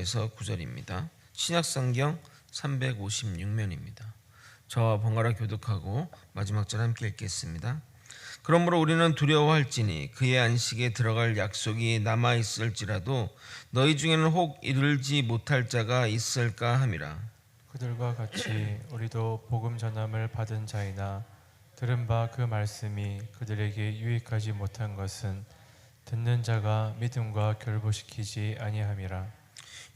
에서 9절입니다. 신약성경 356면입니다. 저와 번갈아 교독하고 마지막 절 함께 읽겠습니다. 그러므로 우리는 두려워할지니 그의 안식에 들어갈 약속이 남아있을지라도 너희 중에는 혹 이르지 못할 자가 있을까 함이라. 그들과 같이 우리도 복음 전함을 받은 자이나 들은 바 그 말씀이 그들에게 유익하지 못한 것은 듣는 자가 믿음과 결부시키지 아니함이라.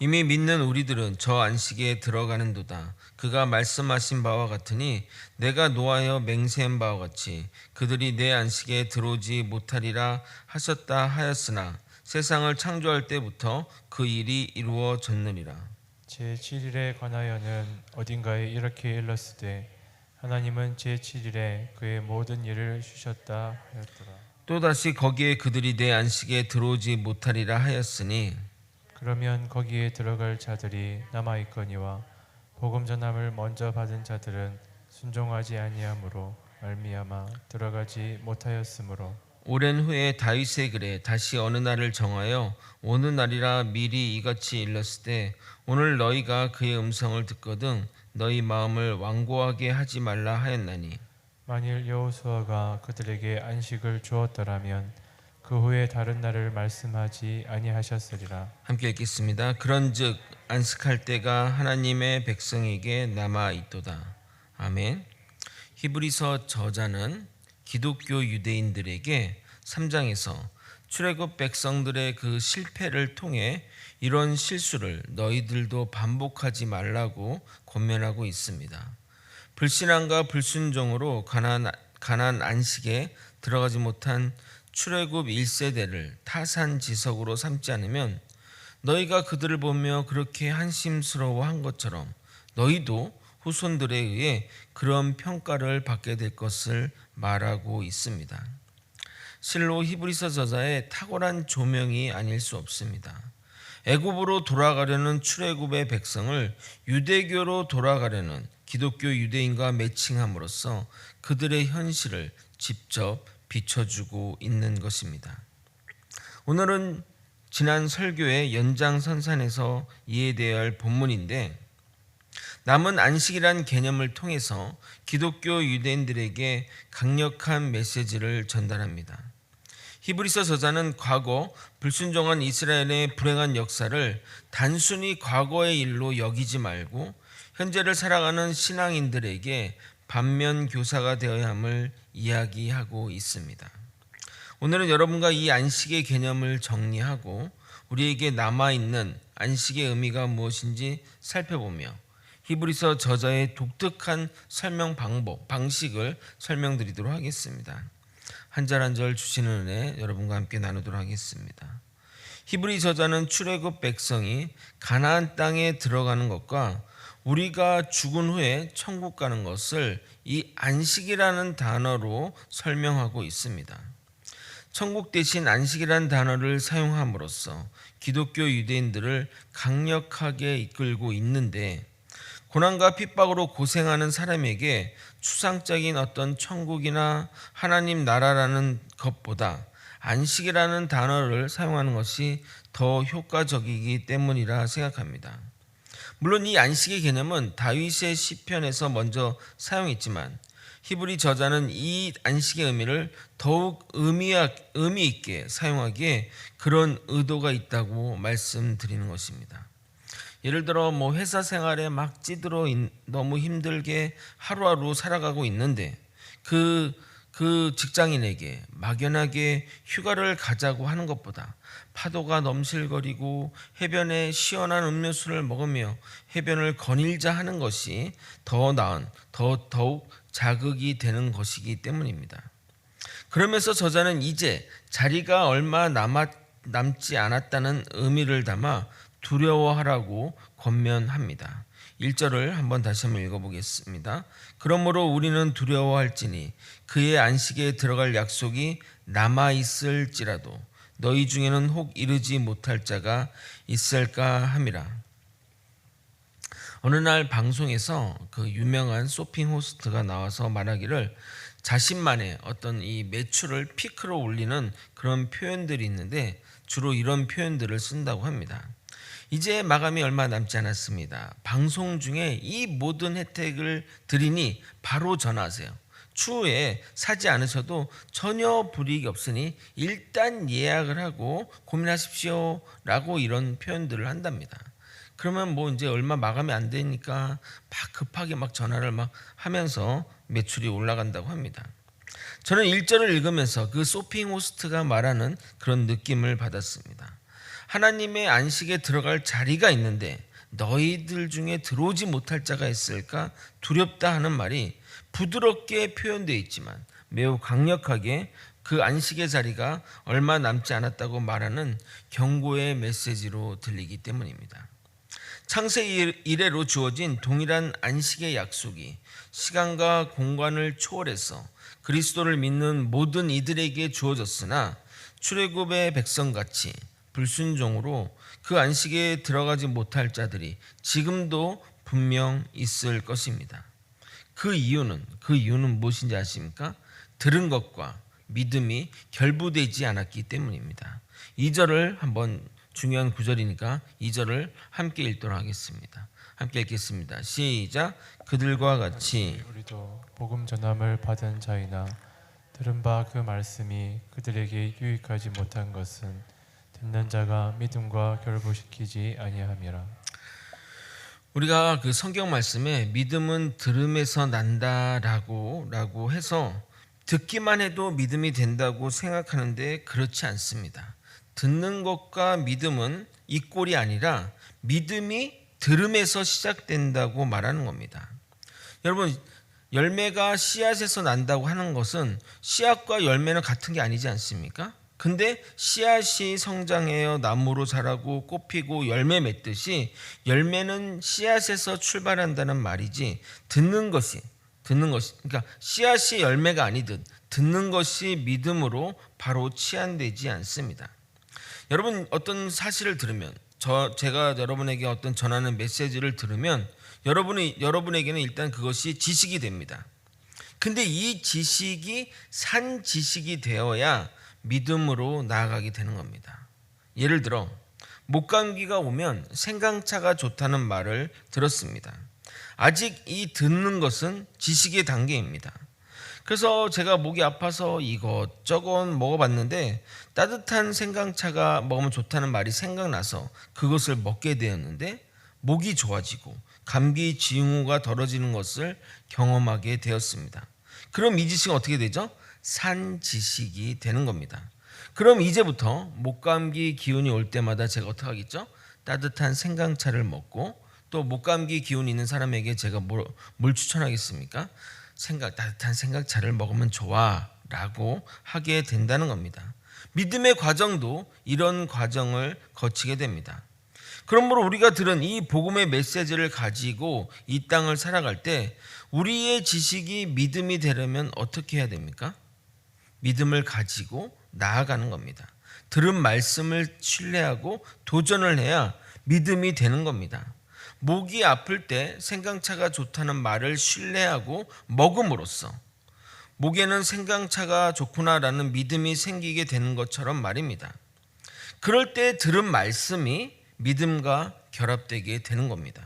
이미 믿는 우리들은 저 안식에 들어가는도다. 그가 말씀하신 바와 같으니 내가 노하여 맹세한 바와 같이 그들이 내 안식에 들어오지 못하리라 하셨다 하였으나 세상을 창조할 때부터 그 일이 이루어졌느니라. 제7일에 관하여는 어딘가에 이렇게 일렀으되 하나님은 제7일에 그의 모든 일을 쉬셨다 하였더라. 또다시 거기에 그들이 내 안식에 들어오지 못하리라 하였으니 그러면 거기에 들어갈 자들이 남아있거니와 복음 전함을 먼저 받은 자들은 순종하지 아니함으로 말미암아 들어가지 못하였으므로 오랜 후에 다윗의 글에 다시 어느 날을 정하여 오는 날이라 미리 이같이 일렀을 때 오늘 너희가 그의 음성을 듣거든 너희 마음을 완고하게 하지 말라 하였나니 만일 여호수아가 그들에게 안식을 주었더라면 그 후에 다른 날을 말씀하지 아니하셨으리라. 함께 읽겠습니다. 그런즉 안식할 때가 하나님의 백성에게 남아 있도다. 아멘. 히브리서 저자는 기독교 유대인들에게 3장에서 출애굽 백성들의 그 실패를 통해 이런 실수를 너희들도 반복하지 말라고 권면하고 있습니다. 불신앙과 불순종으로 가나안 안식에 들어가지 못한 출애굽 1세대를 타산지석으로 삼지 않으면 너희가 그들을 보며 그렇게 한심스러워한 것처럼 너희도 후손들에 의해 그런 평가를 받게 될 것을 말하고 있습니다. 실로 히브리서 저자의 탁월한 조명이 아닐 수 없습니다. 애굽으로 돌아가려는 출애굽의 백성을 유대교로 돌아가려는 기독교 유대인과 매칭함으로써 그들의 현실을 직접 비춰주고 있는 것입니다. 오늘은 지난 설교의 연장선상에서 이해되어야 할 본문인데 남은 안식이란 개념을 통해서 기독교 유대인들에게 강력한 메시지를 전달합니다. 히브리서 저자는 과거 불순종한 이스라엘의 불행한 역사를 단순히 과거의 일로 여기지 말고 현재를 살아가는 신앙인들에게 반면 교사가 되어야 함을 이야기하고 있습니다. 오늘은 여러분과 이 안식의 개념을 정리하고 우리에게 남아있는 안식의 의미가 무엇인지 살펴보며 히브리서 저자의 독특한 설명 방식을 설명드리도록 하겠습니다. 한 절 한 절 주시는 은혜 여러분과 함께 나누도록 하겠습니다. 히브리 저자는 출애굽 백성이 가나안 땅에 들어가는 것과 우리가 죽은 후에 천국 가는 것을 이 안식이라는 단어로 설명하고 있습니다. 천국 대신 안식이라는 단어를 사용함으로써 기독교 유대인들을 강력하게 이끌고 있는데 고난과 핍박으로 고생하는 사람에게 추상적인 어떤 천국이나 하나님 나라라는 것보다 안식이라는 단어를 사용하는 것이 더 효과적이기 때문이라 생각합니다. 물론 이 안식의 개념은 다윗의 시편에서 먼저 사용했지만 히브리 저자는 이 안식의 의미를 더욱 의미 있게 사용하기에 그런 의도가 있다고 말씀드리는 것입니다. 예를 들어 회사 생활에 막 찌들어 너무 힘들게 하루하루 살아가고 있는데 그 직장인에게 막연하게 휴가를 가자고 하는 것보다 파도가 넘실거리고 해변에 시원한 음료수를 먹으며 해변을 거닐자 하는 것이 더 나은 더욱 자극이 되는 것이기 때문입니다. 그러면서 저자는 이제 자리가 얼마 남지 않았다는 의미를 담아 두려워하라고 권면합니다. 1절을 한번 다시 한번 읽어보겠습니다. 그러므로 우리는 두려워할지니 그의 안식에 들어갈 약속이 남아있을지라도 너희 중에는 혹 이르지 못할 자가 있을까 함이라. 어느 날 방송에서 그 유명한 쇼핑 호스트가 나와서 말하기를 자신만의 어떤 이 매출을 피크로 올리는 그런 표현들이 있는데 주로 이런 표현들을 쓴다고 합니다. 이제 마감이 얼마 남지 않았습니다. 방송 중에 이 모든 혜택을 드리니 바로 전화하세요. 추후에 사지 않으셔도 전혀 불이익이 없으니 일단 예약을 하고 고민하십시오 라고 이런 표현들을 한답니다. 그러면 뭐 이제 얼마 마감이 안 되니까 막 급하게 막 전화를 막 하면서 매출이 올라간다고 합니다. 저는 1절을 읽으면서 그 소핑 호스트가 말하는 그런 느낌을 받았습니다. 하나님의 안식에 들어갈 자리가 있는데 너희들 중에 들어오지 못할 자가 있을까 두렵다 하는 말이 부드럽게 표현되어 있지만 매우 강력하게 그 안식의 자리가 얼마 남지 않았다고 말하는 경고의 메시지로 들리기 때문입니다. 창세 이래로 주어진 동일한 안식의 약속이 시간과 공간을 초월해서 그리스도를 믿는 모든 이들에게 주어졌으나 출애굽의 백성같이 불순종으로 그 안식에 들어가지 못할 자들이 지금도 분명 있을 것입니다. 그 이유는 무엇인지 아십니까? 들은 것과 믿음이 결부되지 않았기 때문입니다. 2절을 한번 중요한 구절이니까 2절을 함께 읽도록 하겠습니다. 함께 읽겠습니다. 시작. 그들과 같이 우리도 복음 전함을 받은 자이나 들은 바 그 말씀이 그들에게 유익하지 못한 것은 듣는 자가 믿음과 결부시키지 아니함이라. 우리가 그 성경 말씀에 믿음은 들음에서 난다라고 해서 듣기만 해도 믿음이 된다고 생각하는데 그렇지 않습니다. 듣는 것과 믿음은 이 꼴이 아니라 믿음이 들음에서 시작된다고 말하는 겁니다. 여러분, 열매가 씨앗에서 난다고 하는 것은 씨앗과 열매는 같은 게 아니지 않습니까? 근데 씨앗이 성장하여 나무로 자라고 꽃 피고 열매 맺듯이 열매는 씨앗에서 출발한다는 말이지 듣는 것이 그러니까 씨앗이 열매가 아니듯 듣는 것이 믿음으로 바로 치환되지 않습니다. 여러분, 어떤 사실을 들으면 제가 여러분에게 어떤 전하는 메시지를 들으면 여러분에게는 일단 그것이 지식이 됩니다. 근데 이 지식이 산 지식이 되어야 믿음으로 나아가게 되는 겁니다. 예를 들어 목감기가 오면 생강차가 좋다는 말을 들었습니다. 아직 이 듣는 것은 지식의 단계입니다. 그래서 제가 목이 아파서 이것저것 먹어봤는데 따뜻한 생강차가 먹으면 좋다는 말이 생각나서 그것을 먹게 되었는데 목이 좋아지고 감기 징후가 덜어지는 것을 경험하게 되었습니다. 그럼 이 지식은 어떻게 되죠? 산 지식이 되는 겁니다. 그럼 이제부터 목감기 기운이 올 때마다 제가 어떻게 하겠죠? 따뜻한 생강차를 먹고 또 목감기 기운이 있는 사람에게 제가 뭘 추천하겠습니까? 따뜻한 생강차를 먹으면 좋아 라고 하게 된다는 겁니다. 믿음의 과정도 이런 과정을 거치게 됩니다. 그러므로 우리가 들은 이 복음의 메시지를 가지고 이 땅을 살아갈 때 우리의 지식이 믿음이 되려면 어떻게 해야 됩니까? 믿음을 가지고 나아가는 겁니다. 들은 말씀을 신뢰하고 도전을 해야 믿음이 되는 겁니다. 목이 아플 때 생강차가 좋다는 말을 신뢰하고 먹음으로써 목에는 생강차가 좋구나라는 믿음이 생기게 되는 것처럼 말입니다. 그럴 때 들은 말씀이 믿음과 결합되게 되는 겁니다.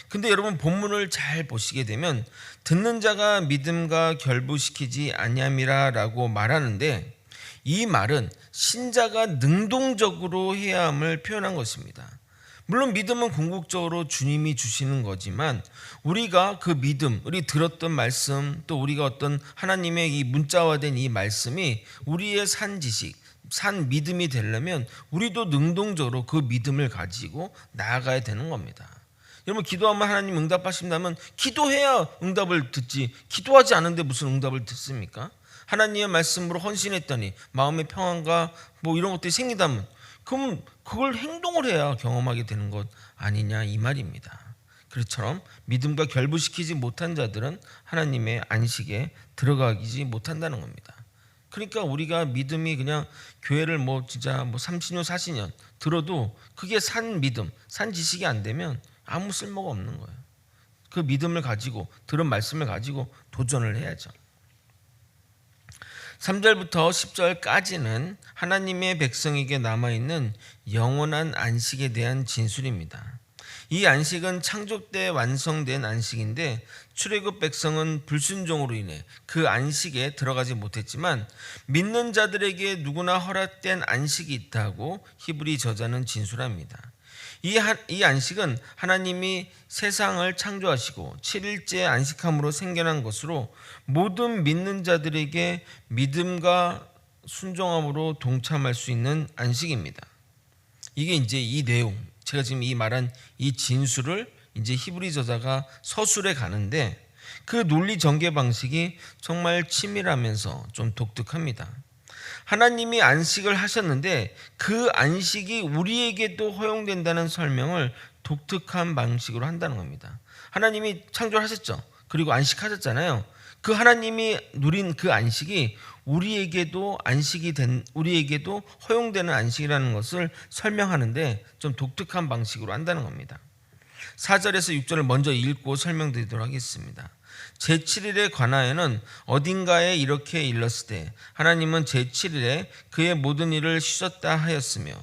근데 여러분, 본문을 잘 보시게 되면 듣는 자가 믿음과 결부시키지 아니함이라라고 말하는데 이 말은 신자가 능동적으로 해야 함을 표현한 것입니다. 물론 믿음은 궁극적으로 주님이 주시는 거지만 우리가 그 믿음, 우리 들었던 말씀, 또 우리가 어떤 하나님의 이 문자화된 이 말씀이 우리의 산 지식, 산 믿음이 되려면 우리도 능동적으로 그 믿음을 가지고 나아가야 되는 겁니다. 여러분, 기도하면 하나님 응답하신다면 기도해야 응답을 듣지 기도하지 않은데 무슨 응답을 듣습니까? 하나님의 말씀으로 헌신했더니 마음의 평안과 뭐 이런 것들이 생긴다면 그럼 그걸 행동을 해야 경험하게 되는 것 아니냐 이 말입니다. 그처럼 믿음과 결부시키지 못한 자들은 하나님의 안식에 들어가지 못한다는 겁니다. 그러니까 우리가 믿음이 그냥 교회를 진짜 30년 40년 들어도 그게 산 믿음, 산 지식이 안 되면 아무 쓸모가 없는 거예요. 그 믿음을 가지고 들은 말씀을 가지고 도전을 해야죠. 3절부터 10절까지는 하나님의 백성에게 남아있는 영원한 안식에 대한 진술입니다. 이 안식은 창조 때 완성된 안식인데 출애굽 백성은 불순종으로 인해 그 안식에 들어가지 못했지만 믿는 자들에게 누구나 허락된 안식이 있다고 히브리 저자는 진술합니다. 이 안식은 하나님이 세상을 창조하시고 7일째 안식함으로 생겨난 것으로 모든 믿는 자들에게 믿음과 순종함으로 동참할 수 있는 안식입니다. 이게 이제 이 내용, 제가 지금 이 말한 이 진술을 이제 히브리 저자가 서술해 가는데 그 논리 전개 방식이 정말 치밀하면서 좀 독특합니다. 하나님이 안식을 하셨는데 그 안식이 우리에게도 허용된다는 설명을 독특한 방식으로 한다는 겁니다. 하나님이 창조를 하셨죠. 그리고 안식하셨잖아요. 그 하나님이 누린 그 안식이 우리에게도 우리에게도 허용되는 안식이라는 것을 설명하는데 좀 독특한 방식으로 한다는 겁니다. 4절에서 6절을 먼저 읽고 설명드리도록 하겠습니다. 제7일에 관하여는 어딘가에 이렇게 일렀을 때 하나님은 제7일에 그의 모든 일을 쉬셨다 하였으며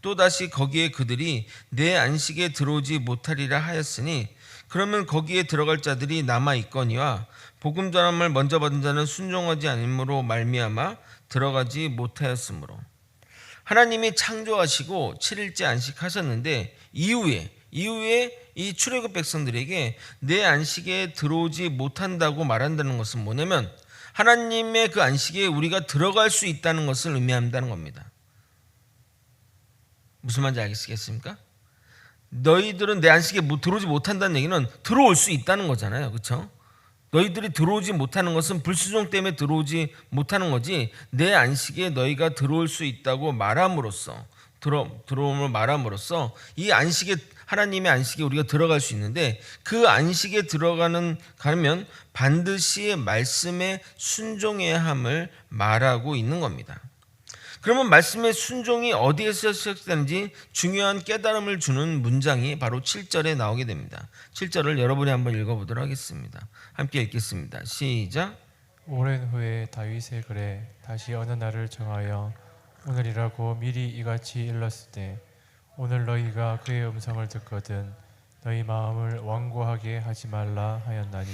또다시 거기에 그들이 내 안식에 들어오지 못하리라 하였으니 그러면 거기에 들어갈 자들이 남아있거니와 복음 전함을 먼저 받은 자는 순종하지 않음으로 말미암아 들어가지 못하였으므로 하나님이 창조하시고 7일째 안식하셨는데 이후에 이 출애굽 백성들에게 내 안식에 들어오지 못한다고 말한다는 것은 뭐냐면 하나님의 그 안식에 우리가 들어갈 수 있다는 것을 의미한다는 겁니다. 무슨 말인지 알겠습니까? 너희들은 내 안식에 들어오지 못한다는 얘기는 들어올 수 있다는 거잖아요. 그렇죠? 너희들이 들어오지 못하는 것은 불순종 때문에 들어오지 못하는 거지 내 안식에 너희가 들어올 수 있다고 말함으로써 들어옴을 말함으로써 이 안식에 하나님의 안식에 우리가 들어갈 수 있는데 그 안식에 가면 반드시 말씀에 순종해야 함을 말하고 있는 겁니다. 그러면 말씀의 순종이 어디에서 시작되는지 중요한 깨달음을 주는 문장이 바로 7절에 나오게 됩니다. 7절을 여러분이 한번 읽어보도록 하겠습니다. 함께 읽겠습니다. 시작. 오랜 후에 다윗의 글에 다시 어느 날을 정하여 오늘이라고 미리 이같이 일렀을 때 오늘 너희가 그의 음성을 듣거든 너희 마음을 완고하게 하지 말라 하였나니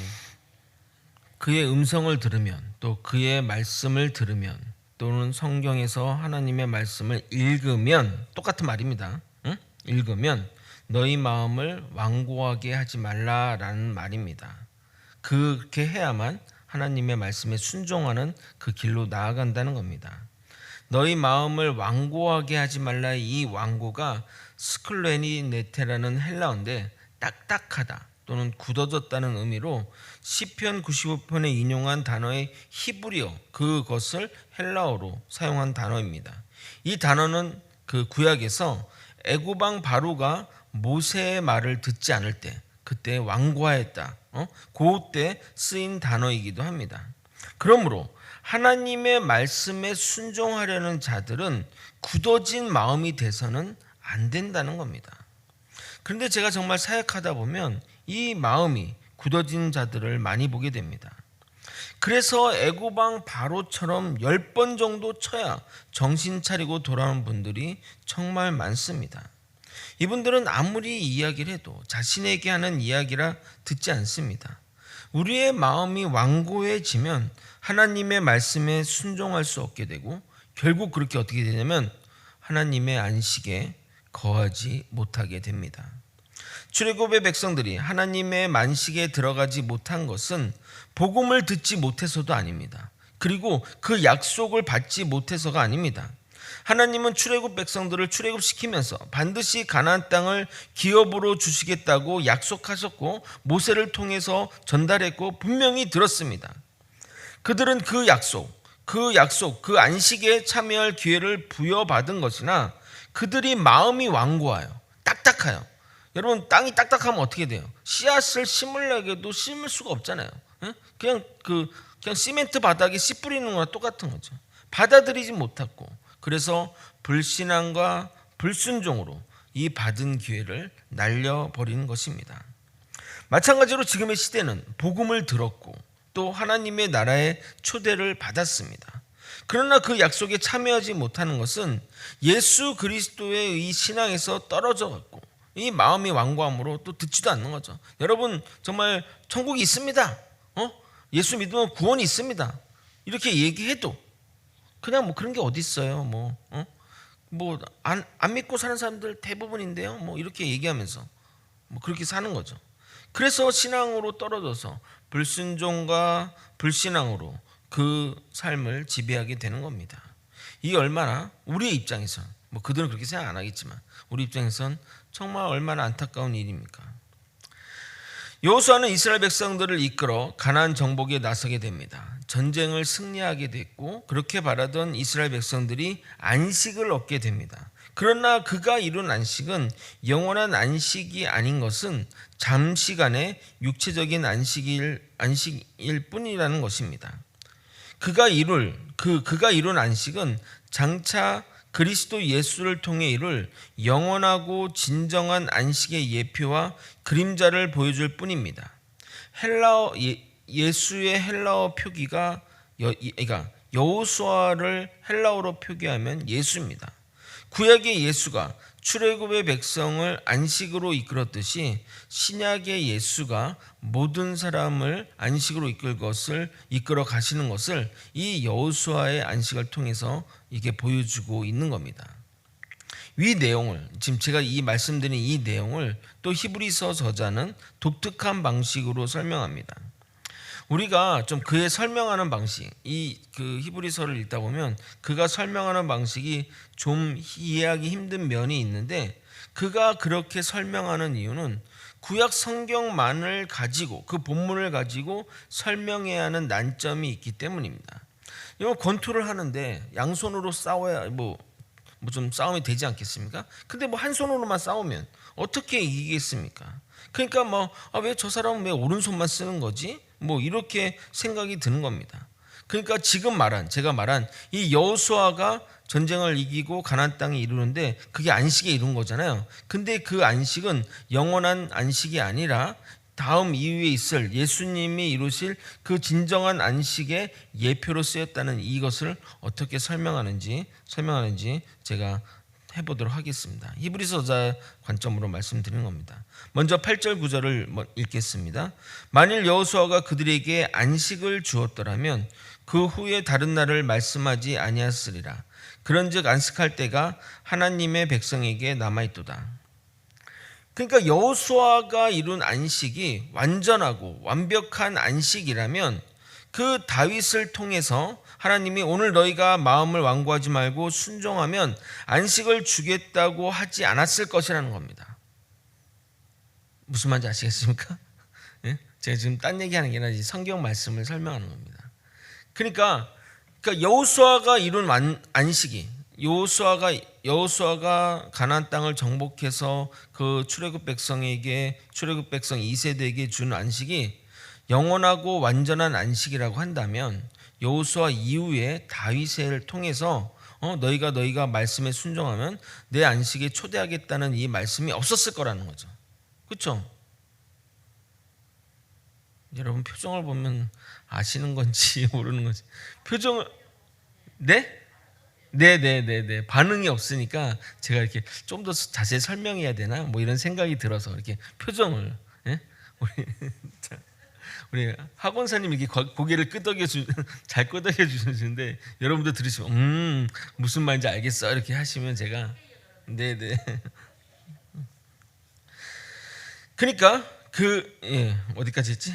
그의 음성을 들으면 또 그의 말씀을 들으면 또는 성경에서 하나님의 말씀을 읽으면 똑같은 말입니다. 응? 읽으면 너희 마음을 완고하게 하지 말라라는 말입니다. 그렇게 해야만 하나님의 말씀에 순종하는 그 길로 나아간다는 겁니다. 너희 마음을 완고하게 하지 말라. 이 완고가 스클레니네테라는 헬라어인데 딱딱하다 또는 굳어졌다는 의미로 시편 95편에 인용한 단어의 히브리어 그것을 헬라어로 사용한 단어입니다. 이 단어는 그 구약에서 애굽 왕 바로가 모세의 말을 듣지 않을 때 그때 완고하였다. 그때 쓰인 단어이기도 합니다. 그러므로 하나님의 말씀에 순종하려는 자들은 굳어진 마음이 돼서는 안 된다는 겁니다. 그런데 제가 정말 사역하다 보면 이 마음이 굳어진 자들을 많이 보게 됩니다. 그래서 애굽 왕 바로처럼 10번 정도 쳐야 정신 차리고 돌아오는 분들이 정말 많습니다. 이분들은 아무리 이야기를 해도 자신에게 하는 이야기라 듣지 않습니다. 우리의 마음이 완고해지면 하나님의 말씀에 순종할 수 없게 되고 결국 그렇게 어떻게 되냐면 하나님의 안식에 거하지 못하게 됩니다. 출애굽의 백성들이 하나님의 안식에 들어가지 못한 것은 복음을 듣지 못해서도 아닙니다. 그리고 그 약속을 받지 못해서가 아닙니다. 하나님은 출애굽 백성들을 출애굽시키면서 반드시 가나안 땅을 기업으로 주시겠다고 약속하셨고 모세를 통해서 전달했고 분명히 들었습니다. 그들은 그 약속, 그 안식에 참여할 기회를 부여받은 것이나 그들이 마음이 완고해요. 딱딱해요. 여러분 땅이 딱딱하면 어떻게 돼요? 씨앗을 심으려고 심을 수가 없잖아요. 그냥 시멘트 바닥에 씨 뿌리는 거랑 똑같은 거죠. 받아들이지 못했고 그래서 불신앙과 불순종으로 이 받은 기회를 날려버리는 것입니다. 마찬가지로 지금의 시대는 복음을 들었고 또 하나님의 나라의 초대를 받았습니다. 그러나 그 약속에 참여하지 못하는 것은 예수 그리스도의 이 신앙에서 떨어져 갖고 이 마음이 완고함으로 또 듣지도 않는 거죠. 여러분 정말 천국이 있습니다. 예수 믿으면 구원이 있습니다. 이렇게 얘기해도 그냥 뭐 그런 게 어디 있어요. 뭐 안 믿고 사는 사람들 대부분인데요. 뭐 이렇게 얘기하면서 뭐 그렇게 사는 거죠. 그래서 신앙으로 떨어져서 불순종과 불신앙으로 그 삶을 지배하게 되는 겁니다. 이 얼마나 우리의 입장에선 뭐 그들은 그렇게 생각 안 하겠지만 우리 입장에선 정말 얼마나 안타까운 일입니까? 여호수아는 이스라엘 백성들을 이끌어 가나안 정복에 나서게 됩니다. 전쟁을 승리하게 됐고 그렇게 바라던 이스라엘 백성들이 안식을 얻게 됩니다. 그러나 그가 이룬 안식은 영원한 안식이 아닌 것은 잠시간의 육체적인 안식일 뿐이라는 것입니다. 그가 이룬 안식은 장차 그리스도 예수를 통해 이룰 영원하고 진정한 안식의 예표와 그림자를 보여줄 뿐입니다. 예수의 헬라어 표기가 그러니까 여호수아를 헬라어로 표기하면 예수입니다. 구약의 예수가 출애굽의 백성을 안식으로 이끌었듯이 신약의 예수가 모든 사람을 안식으로 이끌어 가시는 것을 이 여호수아의 안식을 통해서 이게 보여주고 있는 겁니다. 이 내용을 지금 제가 이 말씀드린 이 내용을 또 히브리서 저자는 독특한 방식으로 설명합니다. 우리가 좀 그의 설명하는 방식, 그 히브리서를 읽다 보면 그가 설명하는 방식이 좀 이해하기 힘든 면이 있는데 그가 그렇게 설명하는 이유는 구약 성경만을 가지고 그 본문을 가지고 설명해야 하는 난점이 있기 때문입니다. 이거 권투를 하는데 양손으로 싸워야 뭐 좀 싸움이 되지 않겠습니까? 근데 뭐 한 손으로만 싸우면 어떻게 이기겠습니까? 그러니까 왜 저 사람은 왜 오른손만 쓰는 거지? 뭐 이렇게 생각이 드는 겁니다. 그러니까 지금 제가 말한 이 여호수아가 전쟁을 이기고 가나안 땅에 이루는데 그게 안식에 이룬 거잖아요. 근데 그 안식은 영원한 안식이 아니라 다음 이후에 있을 예수님이 이루실 그 진정한 안식의 예표로 쓰였다는 이것을 어떻게 설명하는지 제가 해보도록 하겠습니다. 히브리서 저자 관점으로 말씀드리는 겁니다. 먼저 8절 9절을 읽겠습니다. 만일 여호수아가 그들에게 안식을 주었더라면 그 후에 다른 날을 말씀하지 아니하였으리라. 그런즉 안식할 때가 하나님의 백성에게 남아있도다. 그러니까 여호수아가 이룬 안식이 완전하고 완벽한 안식이라면 그 다윗을 통해서 하나님이 오늘 너희가 마음을 완고하지 말고 순종하면 안식을 주겠다고 하지 않았을 것이라는 겁니다. 무슨 말인지 아시겠습니까? 예? 제가 지금 딴 얘기하는 게 아니라 성경 말씀을 설명하는 겁니다. 그러니까 여호수아가 이룬 안식이 여호수아가 가나안 땅을 정복해서 그 출애굽 백성 2세대에게 준 안식이 영원하고 완전한 안식이라고 한다면 여호수아 이후에 다윗을 통해서 너희가 말씀에 순종하면 내 안식에 초대하겠다는 이 말씀이 없었을 거라는 거죠. 그렇죠? 여러분 표정을 보면 아시는 건지 모르는 건지 표정을 네 반응이 없으니까 제가 이렇게 좀 더 자세히 설명해야 되나 뭐 이런 생각이 들어서 이렇게 표정을 우리 학원사님 이렇게 고개를 잘 끄덕여 주시는데 여러분들 들으시면 무슨 말인지 알겠어 이렇게 하시면 제가 네네. 그러니까 어디까지 했지?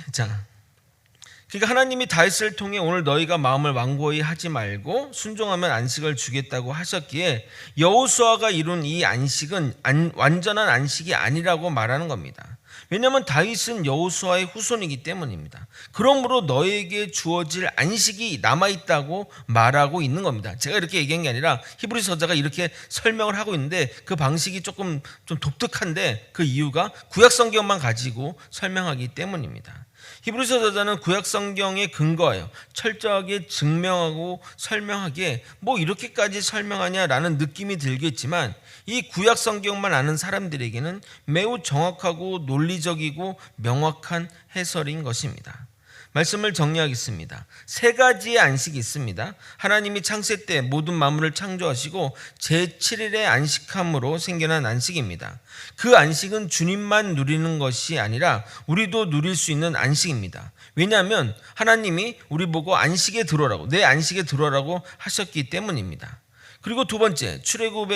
그러니까 하나님이 다윗을 통해 오늘 너희가 마음을 완고히 하지 말고 순종하면 안식을 주겠다고 하셨기에 여호수아가 이룬 이 안식은 완전한 안식이 아니라고 말하는 겁니다. 왜냐하면 다윗은 여호수아의 후손이기 때문입니다. 그러므로 너에게 주어질 안식이 남아있다고 말하고 있는 겁니다. 제가 이렇게 얘기한 게 아니라 히브리서 저자가 이렇게 설명을 하고 있는데 그 방식이 조금 좀 독특한데 그 이유가 구약 성경만 가지고 설명하기 때문입니다. 히브리서 저자는 구약 성경에 근거하여 철저하게 증명하고 설명하기에 뭐 이렇게까지 설명하냐라는 느낌이 들겠지만 이 구약 성경만 아는 사람들에게는 매우 정확하고 논리적이고 명확한 해설인 것입니다. 말씀을 정리하겠습니다. 세 가지의 안식이 있습니다. 하나님이 창세 때 모든 만물을 창조하시고 제7일에 안식함으로 생겨난 안식입니다. 그 안식은 주님만 누리는 것이 아니라 우리도 누릴 수 있는 안식입니다. 왜냐하면 하나님이 우리 보고 안식에 들어오라고, 내 안식에 들어오라고 하셨기 때문입니다. 그리고 두 번째, 출애굽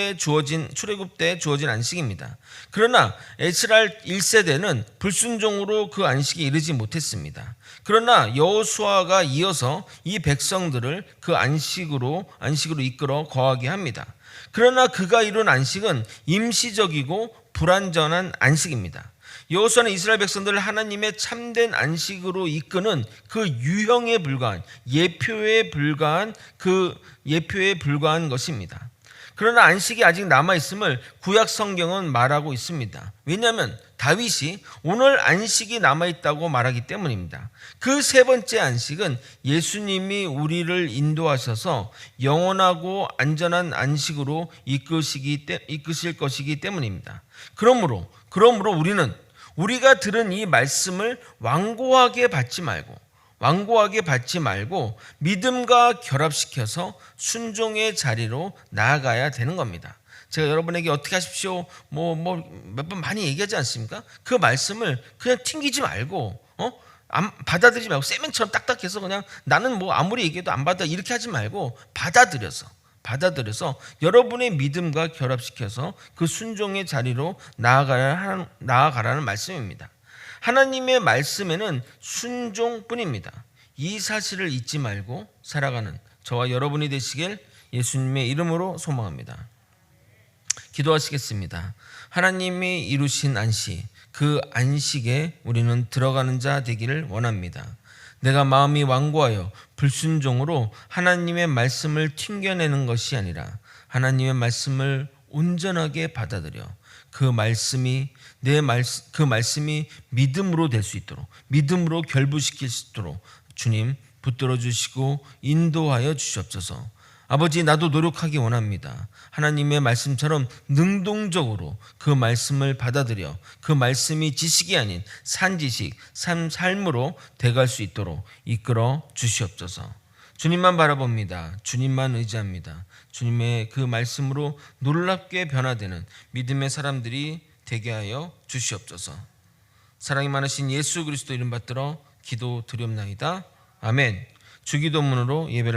때 주어진 안식입니다. 그러나 에스랄 1세대는 불순종으로 그 안식에 이르지 못했습니다. 그러나 여호수아가 이어서 이 백성들을 그 안식으로 이끌어 거하게 합니다. 그러나 그가 이룬 안식은 임시적이고 불완전한 안식입니다. 여호수아는 이스라엘 백성들을 하나님의 참된 안식으로 이끄는 그 유형에 불과한 예표에 불과한 것입니다. 그러나 안식이 아직 남아 있음을 구약 성경은 말하고 있습니다. 왜냐하면 다윗이 오늘 안식이 남아 있다고 말하기 때문입니다. 그 세 번째 안식은 예수님이 우리를 인도하셔서 영원하고 안전한 안식으로 이끄실 것이기 때문입니다. 그러므로 우리는 우리가 들은 이 말씀을 완고하게 받지 말고 믿음과 결합시켜서 순종의 자리로 나아가야 되는 겁니다. 제가 여러분에게 어떻게 하십시오 몇 번 많이 얘기하지 않습니까? 그 말씀을 그냥 튕기지 말고 받아들이지 말고 세멘처럼 딱딱해서 그냥 나는 아무리 얘기해도 안 받아 이렇게 하지 말고 받아들여서 여러분의 믿음과 결합시켜서 그 순종의 자리로 나아가라는 말씀입니다. 하나님의 말씀에는 순종뿐입니다. 이 사실을 잊지 말고 살아가는 저와 여러분이 되시길 예수님의 이름으로 소망합니다. 기도하시겠습니다. 하나님이 이루신 안식, 그 안식에 우리는 들어가는 자 되기를 원합니다. 내가 마음이 완고하여 불순종으로 하나님의 말씀을 튕겨내는 것이 아니라 하나님의 말씀을 온전하게 받아들여 그 말씀이 믿음으로 될 수 있도록, 믿음으로 결부시킬 수 있도록 주님 붙들어 주시고 인도하여 주시옵소서. 아버지, 나도 노력하기 원합니다. 하나님의 말씀처럼 능동적으로 그 말씀을 받아들여 그 말씀이 지식이 아닌 산지식, 삶으로 돼갈 수 있도록 이끌어 주시옵소서. 주님만 바라봅니다. 주님만 의지합니다. 주님의 그 말씀으로 놀랍게 변화되는 믿음의 사람들이 되게 하여 주시옵소서. 사랑이 많으신 예수 그리스도 이름 받들어 기도 드리옵나이다. 아멘. 주기도문으로 예배를